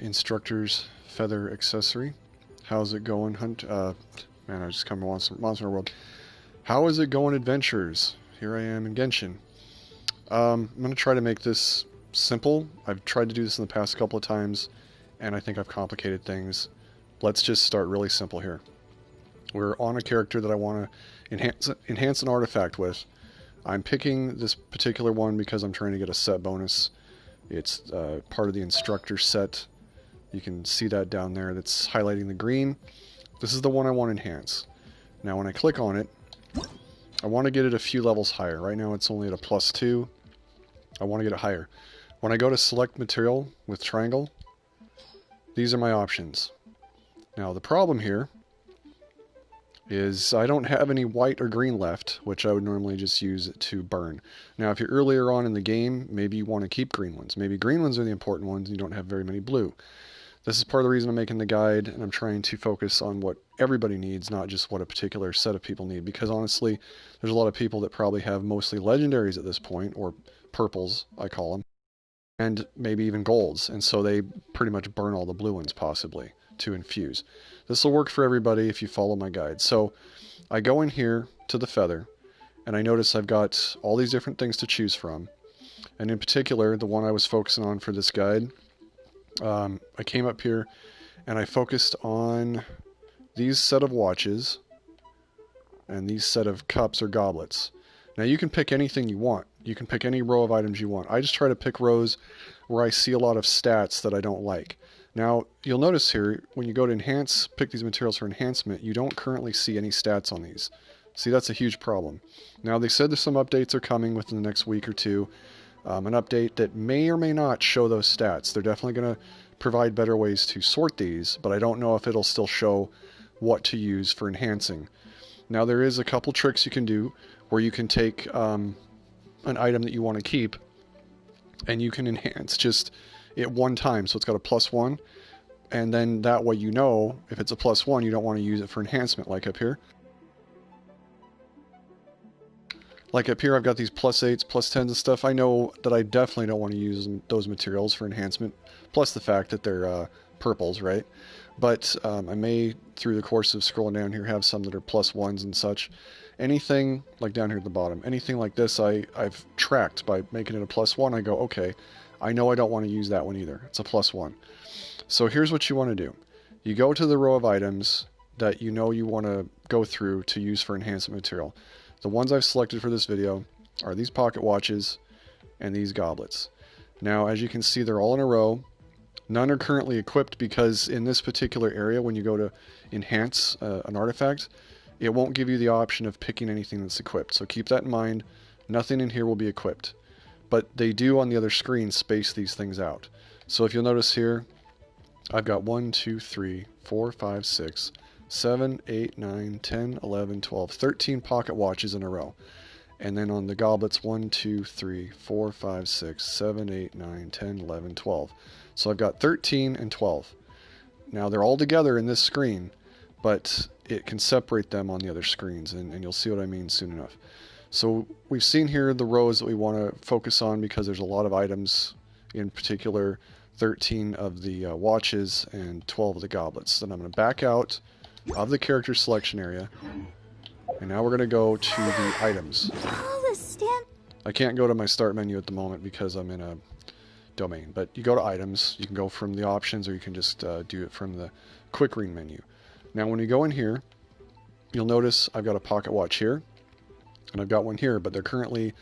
instructor's feather accessory. How's it going, Hunt? Man, I just come to Monster World. How is it going, adventures? Here I am in Genshin. I'm going to try to make this simple. I've tried to do this in the past couple of times, and I think I've complicated things. Let's just start really simple here. We're on a character that I want to enhance an artifact with. I'm picking this particular one because I'm trying to get a set bonus. It's part of the instructor set. You can see that down there that's highlighting the green. This is the one I want to enhance. Now when I click on it, I want to get it a few levels higher. Right now it's only at a +2. I want to get it higher. When I go to select material with triangle, these are my options. Now the problem here is I don't have any white or green left, which I would normally just use to burn. Now if you're earlier on in the game, maybe you want to keep green ones. Maybe green ones are the important ones and you don't have very many blue. This is part of the reason I'm making the guide, and I'm trying to focus on what everybody needs, not just what a particular set of people need, because honestly, there's a lot of people that probably have mostly legendaries at this point, or purples, I call them, and maybe even golds, and so they pretty much burn all the blue ones, possibly, to infuse. This will work for everybody if you follow my guide. So I go in here to the feather, and I notice I've got all these different things to choose from, and in particular, the one I was focusing on for this guide, I came up here and I focused on these set of watches and these set of cups or goblets. Now you can pick anything you want. You can pick any row of items you want. I just try to pick rows where I see a lot of stats that I don't like. Now you'll notice here when you go to enhance, pick these materials for enhancement, you don't currently see any stats on these. See, that's a huge problem. Now they said there's some updates are coming within the next week or two. An update that may or may not show those stats. They're definitely going to provide better ways to sort these, but I don't know if it'll still show what to use for enhancing. Now there is a couple tricks you can do where you can take an item that you want to keep and you can enhance just it one time, so it's got a +1, and then that way you know if it's a +1 you don't want to use it for enhancement, like up here. Like up here, I've got these +8s, +10s and stuff. I know that I definitely don't want to use those materials for enhancement, plus the fact that they're purples, right? But I may, through the course of scrolling down here, have some that are +1s and such. Anything, like down here at the bottom, anything like this I've tracked by making it a +1. I go, okay, I know I don't want to use that one either. It's a +1. So here's what you want to do. You go to the row of items that you know you want to go through to use for enhancement material. The ones I've selected for this video are these pocket watches and these goblets. Now, as you can see, they're all in a row. None are currently equipped because in this particular area, when you go to enhance an artifact, it won't give you the option of picking anything that's equipped. So keep that in mind. Nothing in here will be equipped. But they do on the other screen space these things out. So if you'll notice here, I've got 1, 2, 3, 4, 5, 6, 7, 8, 9, 10, 11, 12, 13 pocket watches in a row. And then on the goblets, 1, 2, 3, 4, 5, 6, 7, 8, 9, 10, 11, 12. So I've got 13 and 12. Now they're all together in this screen, but it can separate them on the other screens, and you'll see what I mean soon enough. So we've seen here the rows that we want to focus on because there's a lot of items, in particular 13 of the watches and 12 of the goblets. Then I'm going to back out of the character selection area, and now we're going to go to the items. I can't go to my start menu at the moment because I'm in a domain, but you go to items. You can go from the options, or you can just do it from the quick ring menu. Now when you go in here, you'll notice I've got a pocket watch here and I've got one here, but they're currently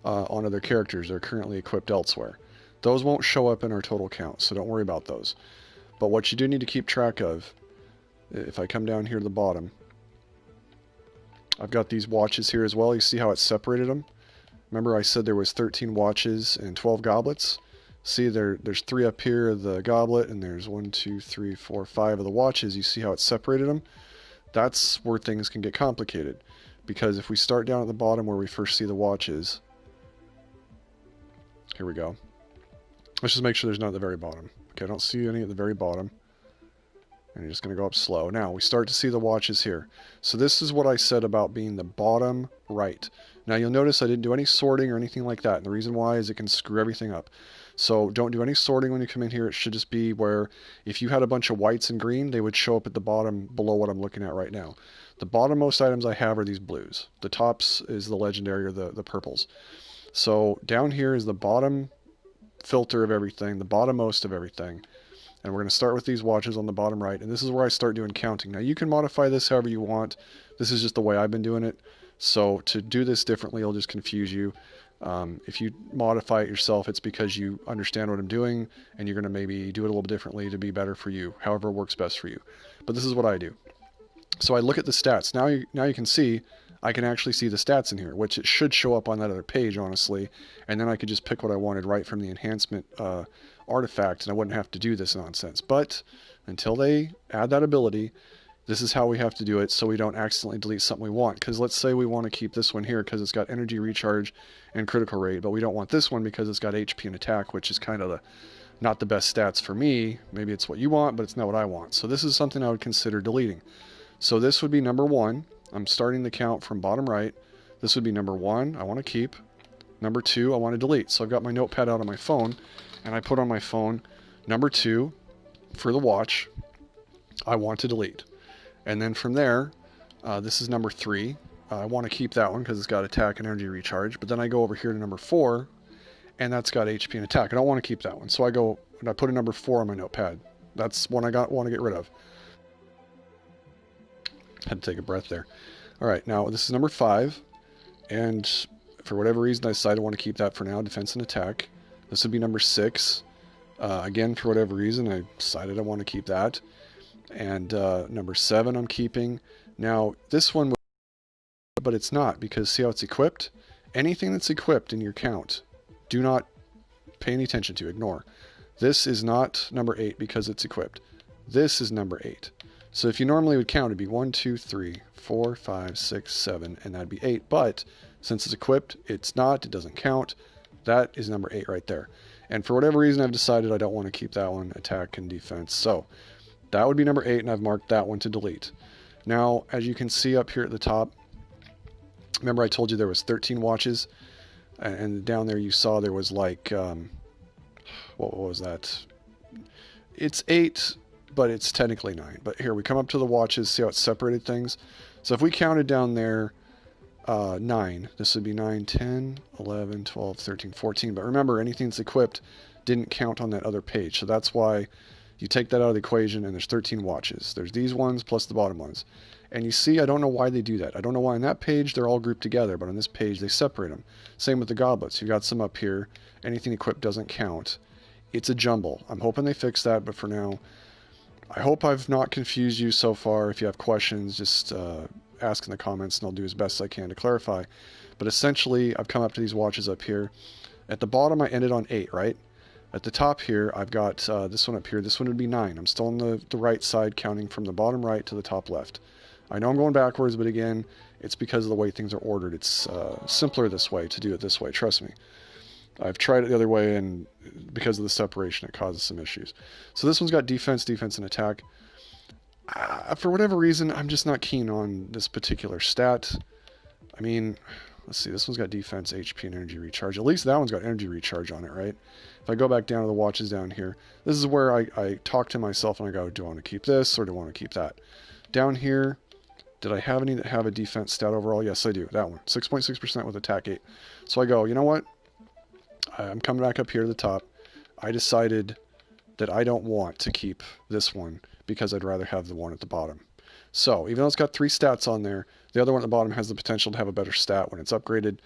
on other characters. They're currently equipped elsewhere. Those won't show up in our total count, so don't worry about those. But what you do need to keep track of, if I come down here to the bottom, I've got these watches here as well. You see how it separated them? Remember I said there was 13 watches and 12 goblets? See, there's 3 up here of the goblet, and there's 1, 2, 3, 4, 5 of the watches. You see how it separated them? That's where things can get complicated. Because if we start down at the bottom where we first see the watches, here we go. Let's just make sure there's none at the very bottom. Okay, I don't see any at the very bottom. And you're just going to go up slow. Now, we start to see the watches here. So this is what I said about being the bottom right. Now, you'll notice I didn't do any sorting or anything like that. And the reason why is it can screw everything up. So don't do any sorting when you come in here. It should just be where if you had a bunch of whites and green, they would show up at the bottom below what I'm looking at right now. The bottommost items I have are these blues. The tops is the legendary or the purples. So down here is the bottom filter of everything, the bottommost of everything. And we're going to start with these watches on the bottom right. And this is where I start doing counting. Now you can modify this however you want. This is just the way I've been doing it. So to do this differently, it'll just confuse you. If you modify it yourself, it's because you understand what I'm doing, and you're going to maybe do it a little bit differently to be better for you, however works best for you. But this is what I do. So I look at the stats. Now you can see, I can actually see the stats in here, which it should show up on that other page, honestly. And then I could just pick what I wanted right from the enhancement artifact, and I wouldn't have to do this nonsense. But until they add that ability, this is how we have to do it so we don't accidentally delete something we want. Because let's say we want to keep this one here because it's got energy recharge and critical rate, but we don't want this one because it's got HP and attack, which is kind of not the best stats for me. Maybe it's what you want, but it's not what I want. So this is something I would consider deleting. So this would be number 1. I'm starting the count from bottom right. This would be number 1, I want to keep. Number 2, I want to delete. So I've got my notepad out on my phone, and I put on my phone number 2 for the watch, I want to delete. And then from there, this is number 3. I want to keep that one because it's got attack and energy recharge. But then I go over here to number 4, and that's got HP and attack. I don't want to keep that one. So I go and I put a number 4 on my notepad. That's one I want to get rid of. Had to take a breath there. All right, now this is number 5. And for whatever reason, I decided I want to keep that for now, defense and attack. This would be number 6. Again, for whatever reason, I decided I want to keep that. And number 7 I'm keeping. Now this one, but it's not, because see how it's equipped? Anything that's equipped in your count, do not pay any attention to, ignore. This is not number 8 because it's equipped. This is number 8. So if you normally would count, it'd be 1, 2, 3, 4, 5, 6, 7, and that'd be 8. But since it's equipped, it's not, it doesn't count. That is number 8 right there. And for whatever reason, I've decided I don't want to keep that one, attack and defense. So that would be number 8, and I've marked that one to delete. Now, as you can see up here at the top, remember I told you there was 13 watches, and down there you saw there was like, what was that? It's 8, but it's technically 9. But here, we come up to the watches, see how it separated things? So if we counted down there 9, this would be 9, 10, 11, 12, 13, 14. But remember, anything that's equipped didn't count on that other page. So that's why you take that out of the equation, and there's 13 watches. There's these ones plus the bottom ones. And you see, I don't know why they do that. I don't know why on that page they're all grouped together, but on this page they separate them. Same with the goblets. You've got some up here. Anything equipped doesn't count. It's a jumble. I'm hoping they fix that, but for now, I hope I've not confused you so far. If you have questions, just ask in the comments, and I'll do as best I can to clarify. But essentially, I've come up to these watches up here. At the bottom, I ended on 8, right? At the top here, I've got this one up here. This one would be 9. I'm still on the right side, counting from the bottom right to the top left. I know I'm going backwards, but again, it's because of the way things are ordered. It's simpler this way, to do it this way, trust me. I've tried it the other way, and because of the separation, it causes some issues. So this one's got defense, defense, and attack. For whatever reason, I'm just not keen on this particular stat. I mean, let's see, this one's got defense, HP, and energy recharge. At least that one's got energy recharge on it, right? If I go back down to the watches down here, this is where I talk to myself and I go, do I want to keep this or do I want to keep that? Down here, did I have any that have a defense stat overall? Yes, I do. That one. 6.6% with attack 8. So I go, you know what? I'm coming back up here to the top. I decided that I don't want to keep this one because I'd rather have the one at the bottom. So even though it's got 3 stats on there, the other one at the bottom has the potential to have a better stat when it's upgraded.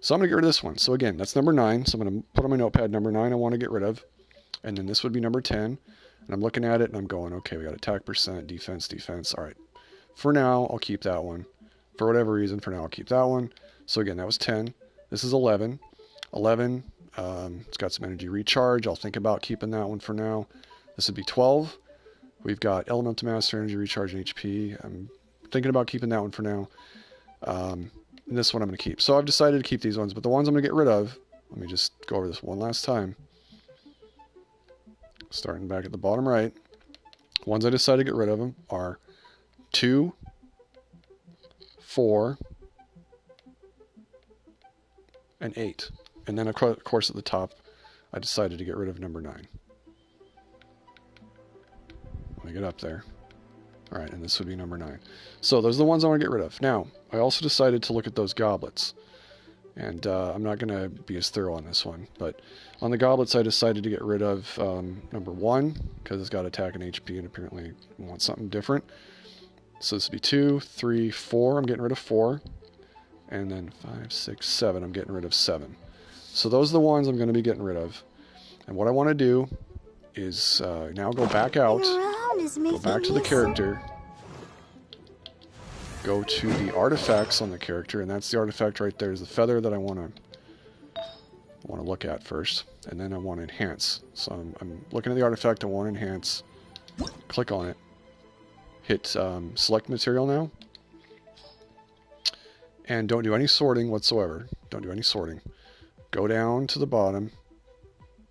So I'm going to get rid of this one. So again, that's number 9. So I'm going to put on my notepad, number 9 I want to get rid of. And then this would be number 10. And I'm looking at it and I'm going, okay, we got attack percent, defense, defense. All right. For now, I'll keep that one. For whatever reason, for now, I'll keep that one. So again, that was 10. This is 11. 11, it's got some energy recharge. I'll think about keeping that one for now. This would be 12. We've got Elemental Master, energy recharge, and HP. I'm thinking about keeping that one for now. And this one I'm going to keep. So I've decided to keep these ones, but the ones I'm going to get rid of, let me just go over this one last time. Starting back at the bottom right. Ones I decided to get rid of them are 2, 4, and 8. And then, of course, at the top, I decided to get rid of number 9. Let me get up there. Alright, and this would be number 9. So those are the ones I want to get rid of. Now, I also decided to look at those goblets. And I'm not going to be as thorough on this one. But on the goblets, I decided to get rid of number 1, because it's got attack and HP, and apparently I want something different. So this would be 2, 3, 4. I'm getting rid of 4. And then 5, 6, 7. I'm getting rid of 7. So those are the ones I'm going to be getting rid of. And what I want to do is now go back out, go back to the character, go to the artifacts on the character, and that's the artifact right there is the feather that I want to look at first, and then I want to enhance. So I'm looking at the artifact I want to enhance, click on it, hit select material now, and don't do any sorting whatsoever. Don't do any sorting. Go down to the bottom,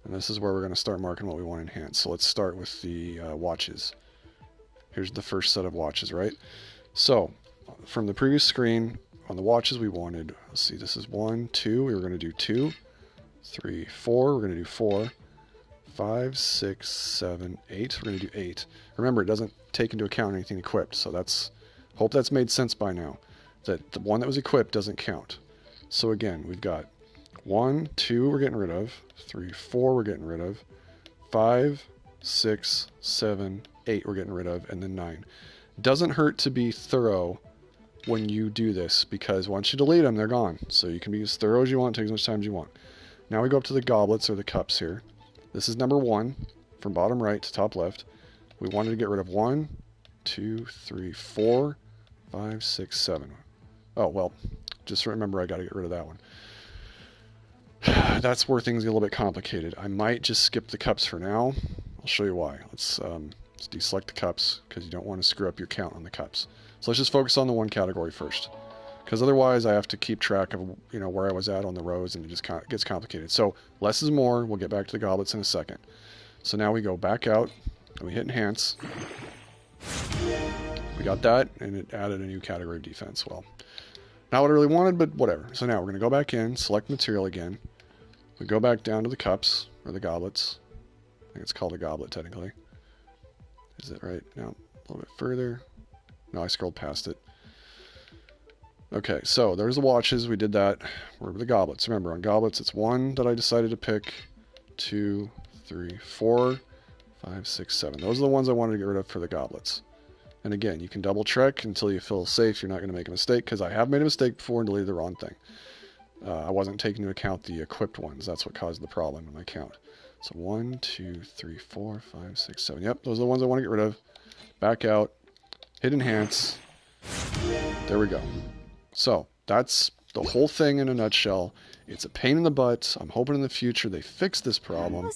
and this is where we're going to start marking what we want to enhance. So let's start with the watches. Here's the first set of watches, right? So from the previous screen, on the watches we wanted, let's see, this is 1, 2, we were going to do 2, 3, 4, we're going to do 4, 5, 6, 7, 8, we're going to do 8. Remember, it doesn't take into account anything equipped, so hope that's made sense by now, that the one that was equipped doesn't count. So again, we've got 1, 2 we're getting rid of, 3, 4 we're getting rid of, 5, 6, 7, 8 we're getting rid of, and then 9. Doesn't hurt to be thorough when you do this, because once you delete them, they're gone. So you can be as thorough as you want, take as much time as you want. Now we go up to the goblets, or the cups here. This is number 1, from bottom right to top left. We wanted to get rid of 1, 2, 3, 4, 5, 6, 7. Oh, well, just remember I got to get rid of that one. That's where things get a little bit complicated. I might just skip the cups for now. I'll show you why. Let's deselect the cups, because you don't want to screw up your count on the cups. So let's just focus on the one category first, because otherwise I have to keep track of where I was at on the rows, and it just gets complicated. So less is more. We'll get back to the goblets in a second. So now we go back out and we hit enhance. We got that, and it added a new category of defense. Well, not what I really wanted, but whatever. So now we're going to go back in, select material again. We go back down to the cups, or the goblets. I think it's called a goblet technically. Is it right? No, a little bit further. No, I scrolled past it. Okay, so there's the watches. We did that. Where were the goblets? Remember, on goblets, it's 1 that I decided to pick, 2, 3, 4, 5, 6, 7. Those are the ones I wanted to get rid of for the goblets. And again, you can double check until you feel safe you're not going to make a mistake, because I have made a mistake before and deleted the wrong thing. I wasn't taking into account the equipped ones. That's what caused the problem in my count. So 1, 2, 3, 4, 5, 6, 7. Yep, those are the ones I want to get rid of. Back out. Hit enhance. There we go. So that's the whole thing in a nutshell. It's a pain in the butt. I'm hoping in the future they fix this problem.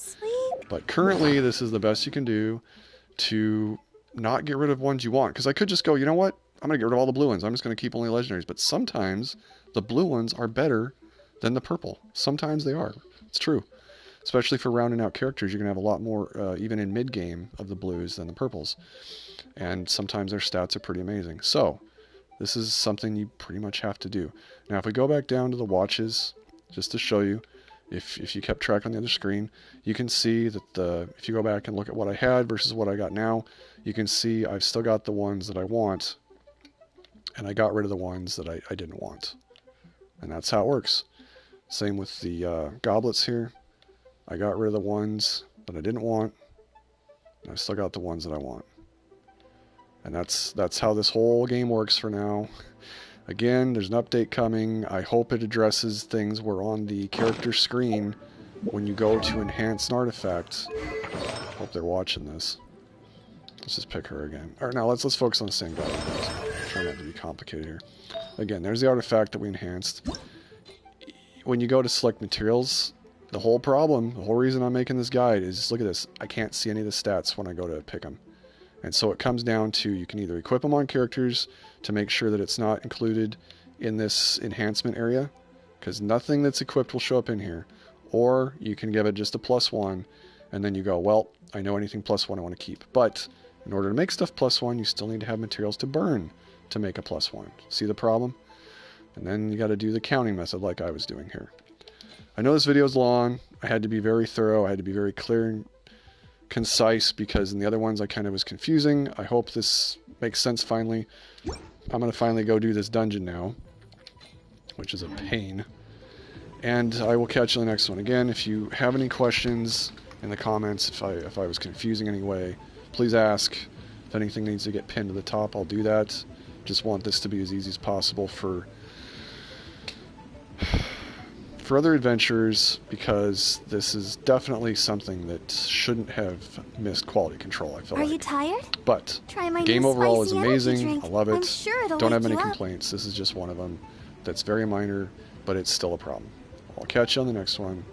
But currently, this is the best you can do to not get rid of ones you want. Because I could just go, you know what? I'm going to get rid of all the blue ones. I'm just going to keep only legendaries. But sometimes the blue ones are better than the purple. Sometimes they are. It's true. Especially for rounding out characters, you're going to have a lot more, even in mid-game, of the blues than the purples. And sometimes their stats are pretty amazing. So, this is something you pretty much have to do. Now, if we go back down to the watches, just to show you, if you kept track on the other screen, you can see that if you go back and look at what I had versus what I got now, you can see I've still got the ones that I want, and I got rid of the ones that I didn't want. And that's how it works. Same with the goblets here. I got rid of the ones that I didn't want, and I still got the ones that I want. And that's how this whole game works for now. Again, there's an update coming. I hope it addresses things where on the character screen, when you go to enhance an artifact, hope they're watching this. Let's just pick her again. Alright, now let's focus on the same guy. Try not to be complicated here. Again, there's the artifact that we enhanced. When you go to select materials, the whole problem, the whole reason I'm making this guide is, look at this, I can't see any of the stats when I go to pick them. And so it comes down to, you can either equip them on characters to make sure that it's not included in this enhancement area, because nothing that's equipped will show up in here, or you can give it just a +1, and then you go, well, I know anything +1 I want to keep. But in order to make stuff +1, you still need to have materials to burn to make a +1. See the problem? And then you got to do the counting method like I was doing here. I know this video is long. I had to be very thorough. I had to be very clear and concise because in the other ones I kind of was confusing. I hope this makes sense finally. I'm going to finally go do this dungeon now, which is a pain. And I will catch you in the next one. Again, if you have any questions in the comments, if I was confusing in any way, please ask. If anything needs to get pinned to the top, I'll do that. Just want this to be as easy as possible for other adventures, because this is definitely something that shouldn't have missed quality control, I feel like. Are you tired? But try my game new overall is spicy energy amazing. drink. I love it. I'm sure it'll Don't have wake any you up. complaints. This is just one of them that's very minor, but it's still a problem. I'll catch you on the next one.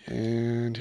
And